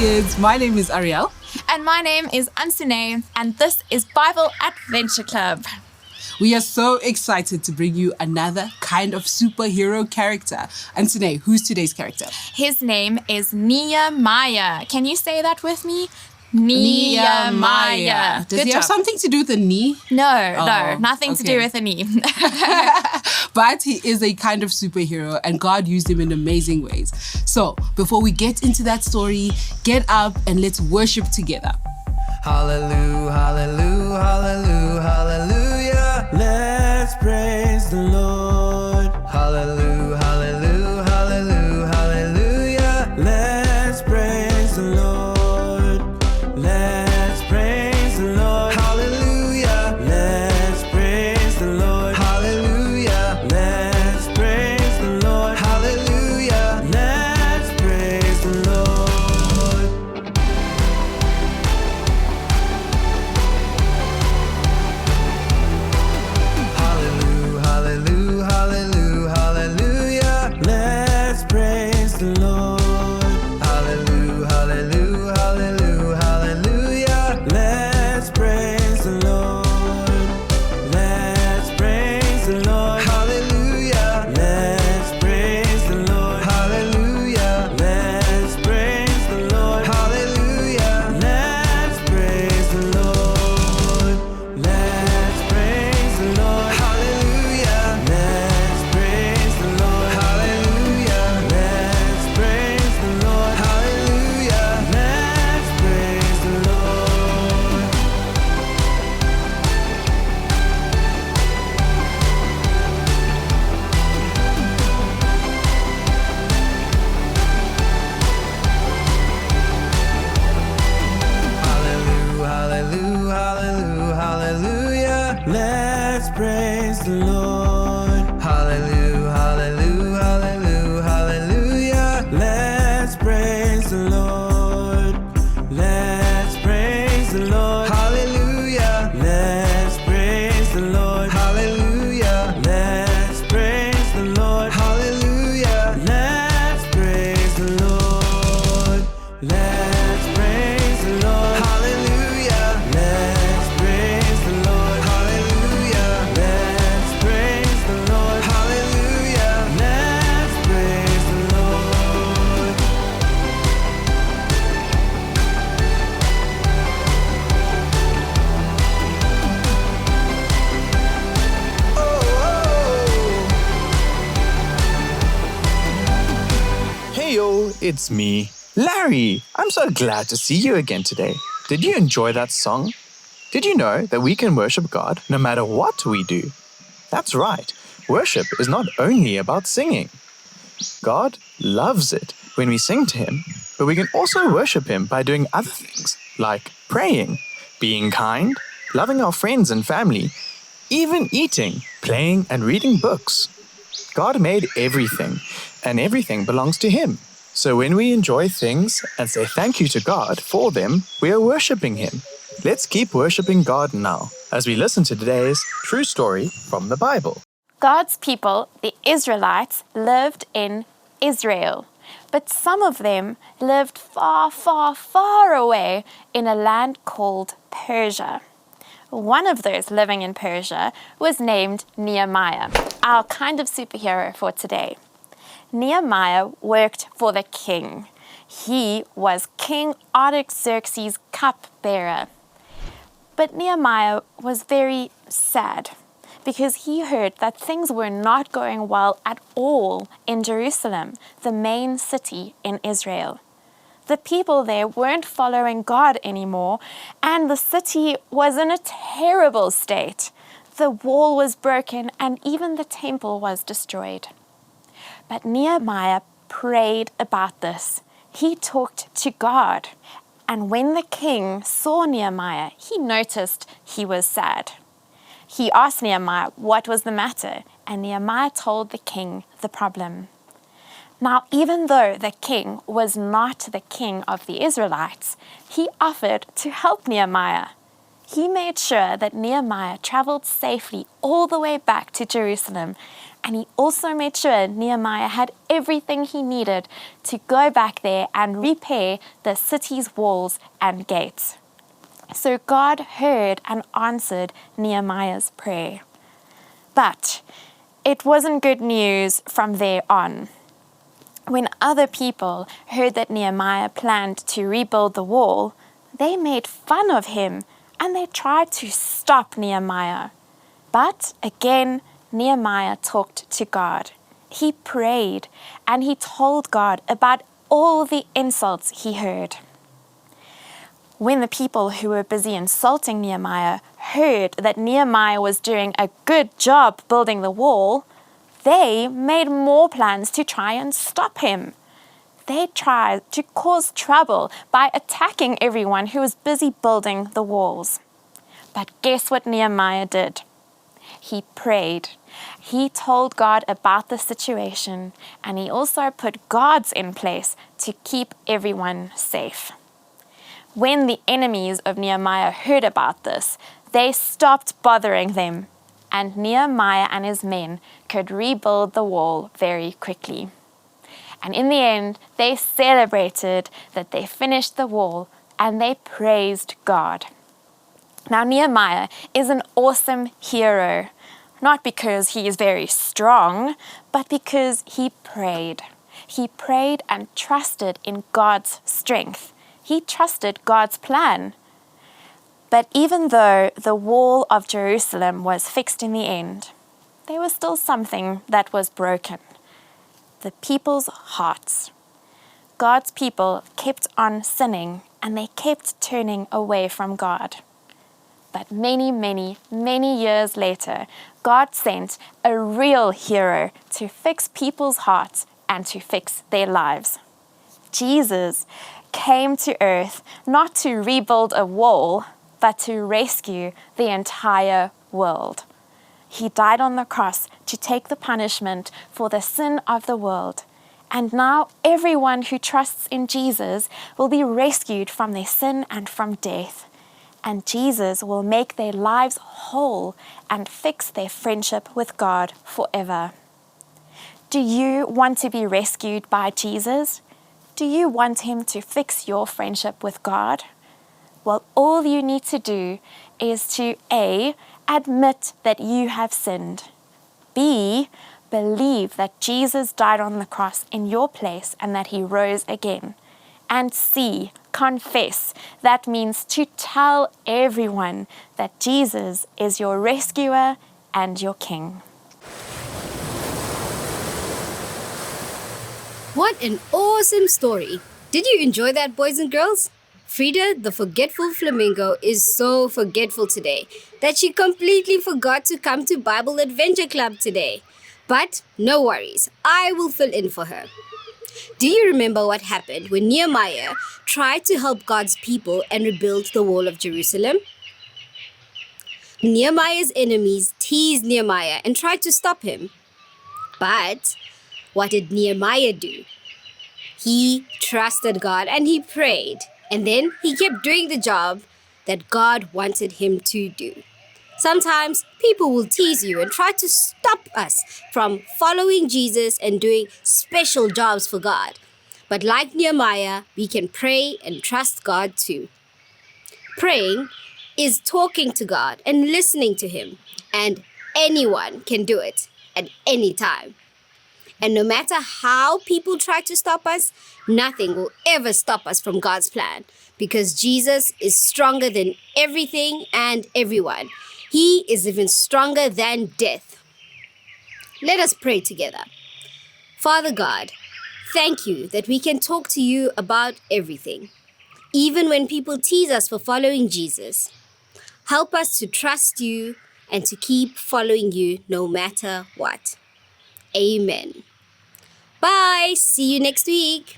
kids. My name is Ariel. And my name is Ansune, and this is Bible Adventure Club. We are so excited to bring you another kind of superhero character. Ansune, who's today's character? His name is Nehemiah. Can you say that with me? Nehemiah. Does he have something to do with the knee? No, nothing to do with the knee. But he is a kind of superhero and God used him in amazing ways. So before we get into that story, get up and let's worship together. Hallelujah, hallelujah, hallelujah, hallelujah. Let's praise the Lord. Hallelujah, hallelujah, hallelujah, hallelujah. Let's praise the Lord. Let's praise the Lord. Hallelujah. Let's praise the Lord. Hallelujah. Let's praise the Lord. Hallelujah. Let's praise the Lord. Hallelujah, hallelujah, hallelujah, hallelujah. Let's praise the Lord. Hallelujah, hallelujah, hallelujah, hallelujah. Let's praise the Lord. Let's praise the Lord. Hallelujah. Let's praise the Lord. Hallelujah. Let's praise the Lord. Hallelujah. Let's praise the Lord. Let's praise the Lord. Hallelujah. Let's praise the Lord. Hallelujah. Let's praise the Lord. Hallelujah. Let's praise the Lord. Hallelujah, hallelujah, hallelujah, hallelujah. Let's praise the Lord. Hallelujah, hallelujah, hallelujah, hallelujah. Let's praise the Lord. Let's praise the Lord. Hallelujah. Let's praise the Lord. Hallelujah. Let's praise the Lord. Hallelujah. Let's praise the Lord. Let's praise the Lord. Hallelujah. Let's praise the Lord. Hallelujah. Let's praise the Lord. Hallelujah. Let's praise the Lord. Hey yo, it's me, Larry. I'm so glad to see you again today. Did you enjoy that song? Did you know that we can worship God no matter what we do? That's right, worship is not only about singing. God loves it when we sing to Him, but we can also worship Him by doing other things like praying, being kind, loving our friends and family, even eating, playing, and reading books. God made everything, and everything belongs to Him. So when we enjoy things and say thank you to God for them, we are worshiping Him. Let's keep worshiping God now as we listen to today's true story from the Bible. God's people, the Israelites, lived in Israel, but some of them lived far, far, far away in a land called Persia. One of those living in Persia was named Nehemiah, our kind of superhero for today. Nehemiah worked for the king. He was King Artaxerxes' cupbearer. But Nehemiah was very sad because he heard that things were not going well at all in Jerusalem, the main city in Israel. The people there weren't following God anymore, and the city was in a terrible state. The wall was broken, and even the temple was destroyed. But Nehemiah prayed about this. He talked to God. And when the king saw Nehemiah, he noticed he was sad. He asked Nehemiah what was the matter, and Nehemiah told the king the problem. Now, even though the king was not the king of the Israelites, he offered to help Nehemiah. He made sure that Nehemiah traveled safely all the way back to Jerusalem, and he also made sure Nehemiah had everything he needed to go back there and repair the city's walls and gates. So God heard and answered Nehemiah's prayer. But it wasn't good news from there on. When other people heard that Nehemiah planned to rebuild the wall, they made fun of him and they tried to stop Nehemiah. But again, Nehemiah talked to God. He prayed and he told God about all the insults he heard. When the people who were busy insulting Nehemiah heard that Nehemiah was doing a good job building the wall, they made more plans to try and stop him. They tried to cause trouble by attacking everyone who was busy building the walls. But guess what Nehemiah did? He prayed. He told God about the situation, and he also put guards in place to keep everyone safe. When the enemies of Nehemiah heard about this, they stopped bothering them, and Nehemiah and his men could rebuild the wall very quickly. And in the end, they celebrated that they finished the wall and they praised God. Now, Nehemiah is an awesome hero, not because he is very strong, but because he prayed. He prayed and trusted in God's strength. He trusted God's plan. But even though the wall of Jerusalem was fixed in the end, there was still something that was broken. The people's hearts. God's people kept on sinning and they kept turning away from God. But many, many, many years later, God sent a real hero to fix people's hearts and to fix their lives. Jesus came to earth not to rebuild a wall, but to rescue the entire world. He died on the cross to take the punishment for the sin of the world. And now everyone who trusts in Jesus will be rescued from their sin and from death. And Jesus will make their lives whole and fix their friendship with God forever. Do you want to be rescued by Jesus? Do you want him to fix your friendship with God? Well, all you need to do is to A, admit that you have sinned. B, believe that Jesus died on the cross in your place and that he rose again. And C, confess. That means to tell everyone that Jesus is your rescuer and your king. What an awesome story. Did you enjoy that, boys and girls? Frida, the forgetful flamingo, is so forgetful today that she completely forgot to come to Bible Adventure Club today. But no worries, I will fill in for her. Do you remember what happened when Nehemiah tried to help God's people and rebuild the wall of Jerusalem? Nehemiah's enemies teased Nehemiah and tried to stop him. But what did Nehemiah do? He trusted God and he prayed. And then he kept doing the job that God wanted him to do. Sometimes people will tease you and try to stop us from following Jesus and doing special jobs for God. But like Nehemiah, we can pray and trust God too. Praying is talking to God and listening to him. And anyone can do it at any time. And no matter how people try to stop us, nothing will ever stop us from God's plan, because Jesus is stronger than everything and everyone. He is even stronger than death. Let us pray together. Father God, thank you that we can talk to you about everything, even when people tease us for following Jesus. Help us to trust you and to keep following you no matter what. Amen. Bye. See you next week.